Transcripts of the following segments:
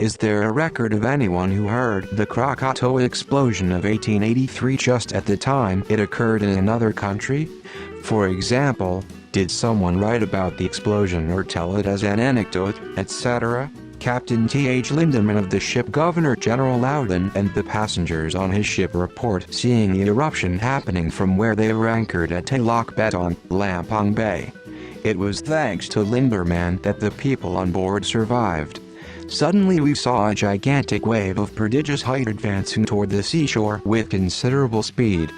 Is there a record of anyone who heard the Krakatoa explosion of 1883 just at the time it occurred in another country? For example, did someone write about the explosion or tell it as an anecdote, etc.? Captain T.H. Lindeman of the ship Governor-General Loudon and the passengers on his ship report seeing the eruption happening from where they were anchored at Telok Beton, Lampang Bay. It was thanks to Lindeman that the people on board survived. Suddenly we saw a gigantic wave of prodigious height advancing toward the seashore with considerable speed.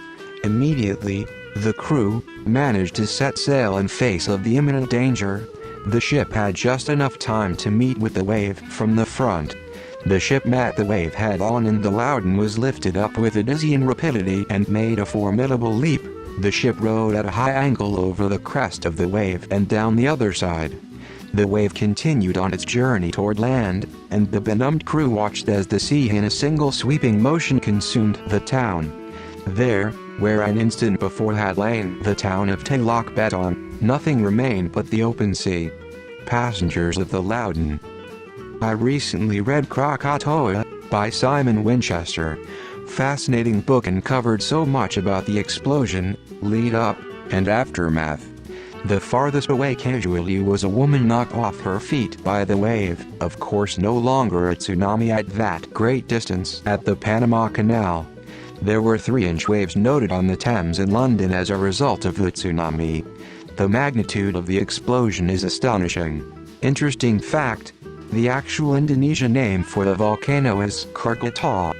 Immediately, the crew managed to set sail in face of the imminent danger. The ship had just enough time to meet with the wave from the front. The ship met the wave head-on and the Loudon was lifted up with a dizzying rapidity and made a formidable leap. The ship rode at a high angle over the crest of the wave and down the other side. The wave continued on its journey toward land, and the benumbed crew watched as the sea in a single sweeping motion consumed the town. There, where an instant before had lain the town of Telok Beton, nothing remained but the open sea. Passengers of the Loudon. I recently read Krakatoa, by Simon Winchester. Fascinating book and covered so much about the explosion, lead up, and aftermath. The farthest away casualty was a woman knocked off her feet by the wave, of course no longer a tsunami at that great distance at the Panama Canal. There were 3-inch waves noted on the Thames in London as a result of the tsunami. The magnitude of the explosion is astonishing. Interesting fact, the actual Indonesian name for the volcano is Krakatoa.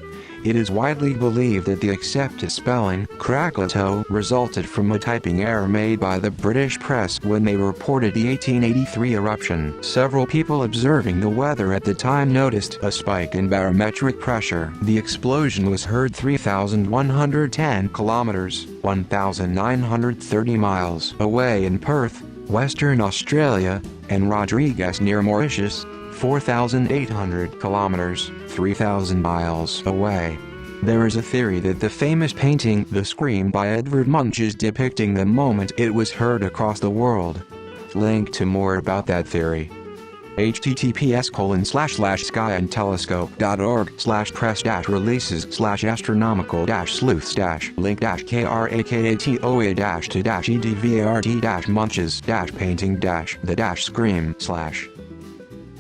It is widely believed that the accepted spelling, Krakatoa, resulted from a typing error made by the British press when they reported the 1883 eruption. Several people observing the weather at the time noticed a spike in barometric pressure. The explosion was heard 3,110 kilometers, 1,930 miles away in Perth, Western Australia, and Rodrigues near Mauritius, 4,800 kilometers, 3,000 miles away. There is a theory that the famous painting The Scream by Edvard Munch is depicting the moment it was heard across the world. Link to more about that theory. https://sky-and-telescope.org/press-releases/astronomical-sleuths-link-krakatoa-to-edvard-munches-painting-the-scream/